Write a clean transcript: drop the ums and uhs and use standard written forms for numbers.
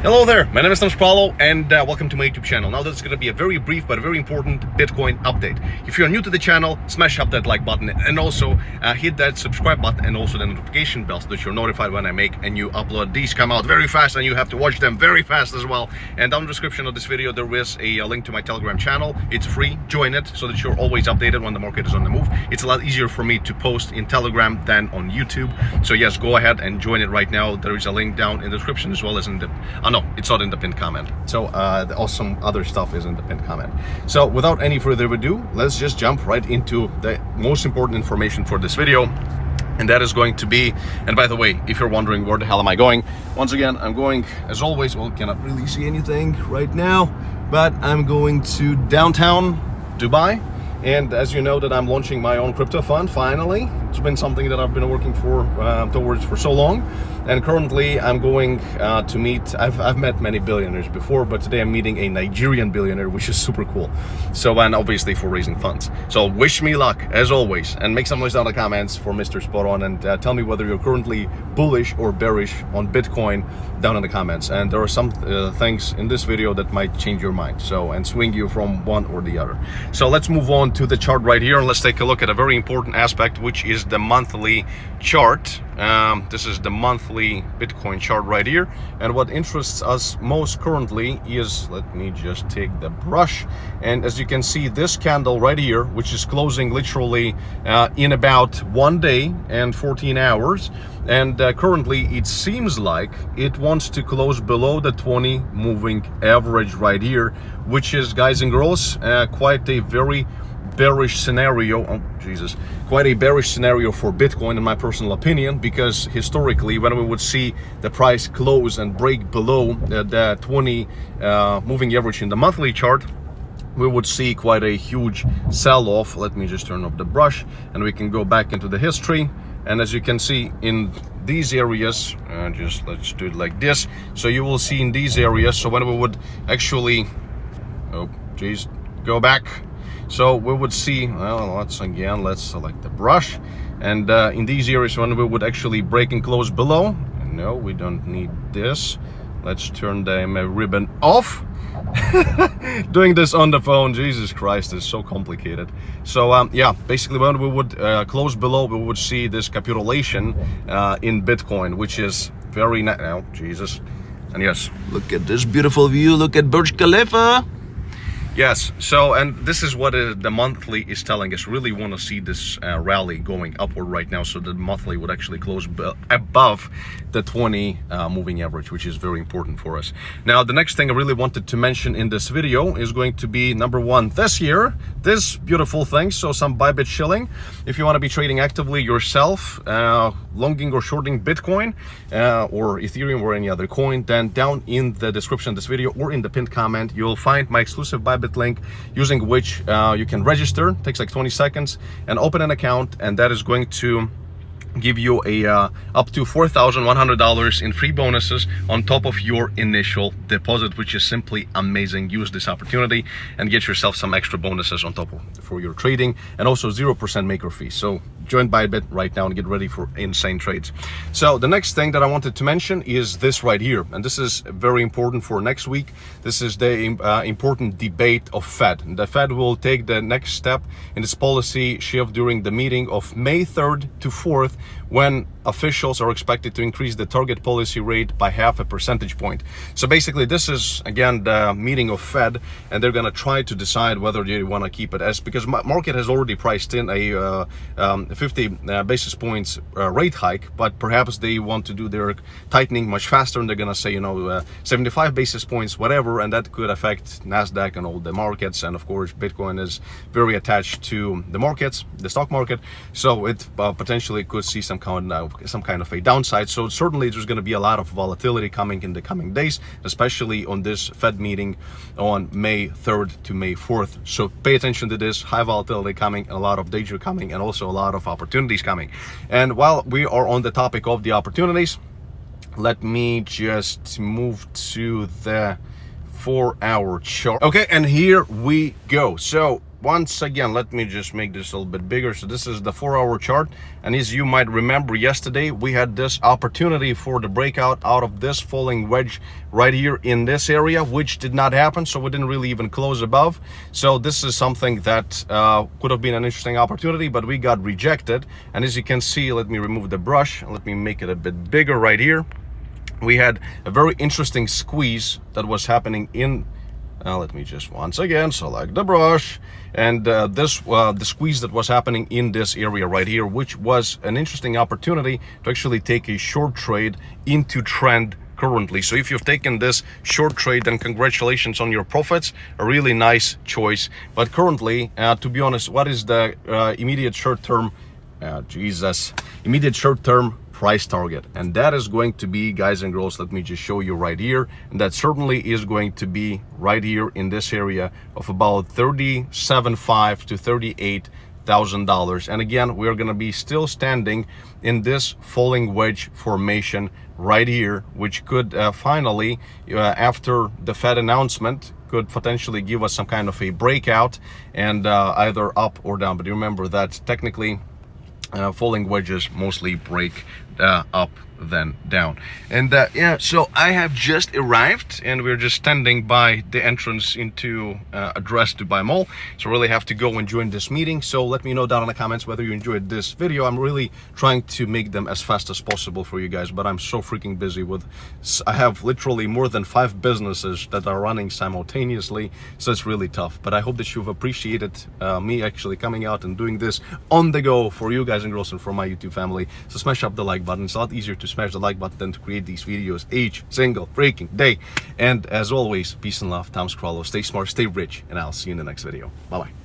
Hello there, my name is Paulo, and welcome to my YouTube channel. Now this is going to be a very brief but very important Bitcoin update. If you're new to the channel, smash up that like button and also hit that subscribe button and also the notification bell so that you're notified when I make a new upload. These come out very fast and you have to watch them very fast as well. And down in the description of this video there is a link to my Telegram channel. It's free, join it so that you're always updated when the market is on the move. It's a lot easier for me to post in Telegram than on YouTube. So yes, go ahead and join it right now. There is a link down in the description as well as in the no, it's not in the pinned comment. So also other stuff is in the pinned comment. So without any further ado, let's just jump right into the most important information for this video. And that is going to be, and by the way, if you're wondering where the hell am I going, once again, I'm going, as always, well, cannot really see anything right now, but I'm going to downtown Dubai. And as you know that I'm launching my own crypto fund, finally. It's been something that I've been working towards for so long. And currently I'm going to meet, I've met many billionaires before, but today I'm meeting a Nigerian billionaire, which is super cool. So, and obviously for raising funds. So wish me luck, as always, and make some noise down in the comments for Mr. Spot On, and tell me whether you're currently bullish or bearish on Bitcoin down in the comments. And there are some things in this video that might change your mind, so, and swing you from one or the other. So let's move on to the chart right here, and let's take a look at a very important aspect, which is the monthly chart. This is the monthly Bitcoin chart right here, and what interests us most currently is, let me just take the brush, and as you can see, this candle right here, which is closing literally in about 1 day and 14 hours, and currently it seems like it wants to close below the 20 moving average right here, which is, guys and girls, quite a very bearish scenario. Oh Jesus, quite a bearish scenario for Bitcoin in my personal opinion, because historically when we would see the price close and break below the 20 moving average in the monthly chart, we would see quite a huge sell-off. Let me just turn off the brush and we can go back into the history. And as you can see in these areas, just let's do it like this, so you will see in these areas, so when we would actually, oh geez, go back, so we would see, well, let's select the brush, and in these areas when we would actually break and close below, no, we don't need this, let's turn the ribbon off. Doing this on the phone, Jesus Christ, is so complicated. So yeah, basically when we would close below, we would see this capitulation in Bitcoin, which is very nice. Oh Jesus. And yes, look at this beautiful view, look at Burj Khalifa. Yes, so, and this is what the monthly is telling us. Really want to see this rally going upward right now, so the monthly would actually close above the 20 moving average, which is very important for us. Now, the next thing I really wanted to mention in this video is going to be, number one, this year, this beautiful thing, so some Bybit shilling. If you want to be trading actively yourself, longing or shorting Bitcoin or Ethereum or any other coin, then down in the description of this video or in the pinned comment, you'll find my exclusive Bybit link, using which you can register. It takes like 20 seconds and open an account, and that is going to give you a up to $4,100 in free bonuses on top of your initial deposit, which is simply amazing. Use this opportunity and get yourself some extra bonuses on top of for your trading, and also 0% maker fee. So join Bybit right now and get ready for insane trades. So the next thing that I wanted to mention is this right here, and this is very important for next week. This is the important debate of Fed. The Fed will take the next step in its policy shift during the meeting of May 3rd to 4th, when officials are expected to increase the target policy rate by 0.5 percentage point. So basically this is again the meeting of Fed, and they're going to try to decide whether they want to keep it as, because market has already priced in a 50 basis points rate hike, but perhaps they want to do their tightening much faster, and they're going to say, you know, 75 basis points, whatever, and that could affect NASDAQ and all the markets. And of course Bitcoin is very attached to the markets, the stock market, so it potentially could see some kind of a downside. So certainly there's going to be a lot of volatility coming in the coming days, especially on this Fed meeting on May 3rd to May 4th. So pay attention to this. High volatility coming, a lot of danger coming, and also a lot of opportunities coming. And while we are on the topic of the opportunities, let me just move to the 4-hour chart. Okay, and here we go. So once again, let me just make this a little bit bigger. So this is the 4-hour chart, and as you might remember, yesterday we had this opportunity for the breakout out of this falling wedge right here in this area, which did not happen. So we didn't really even close above. So this is something that could have been an interesting opportunity, but we got rejected. And as you can see, let me remove the brush and let me make it a bit bigger right here. We had a very interesting squeeze that was happening in let me just once again select the brush, and the squeeze that was happening in this area right here, which was an interesting opportunity to actually take a short trade into trend currently. So if you've taken this short trade, then congratulations on your profits, a really nice choice. But currently, to be honest, what is the immediate short-term immediate short-term price target? And that is going to be, guys and girls, let me just show you right here, and that certainly is going to be right here in this area of about $37,500 to $38,000. And again, we're going to be still standing in this falling wedge formation right here, which could finally, after the Fed announcement, could potentially give us some kind of a breakout, and either up or down. But remember that technically falling wedges mostly break up then down. And yeah, so I have just arrived, and we're just standing by the entrance into Address Dubai Mall. So really have to go and join this meeting. So let me know down in the comments whether you enjoyed this video. I'm really trying to make them as fast as possible for you guys, but I'm so freaking busy with, I have literally more than 5 businesses that are running simultaneously, so it's really tough. But I hope that you've appreciated me actually coming out and doing this on the go for you guys and girls and for my YouTube family. So smash up the like button. It's a lot easier to smash the like button than to create these videos each single freaking day. And as always, peace and love, Tom Scrollo. Stay smart, stay rich, and I'll see you in the next video. Bye bye.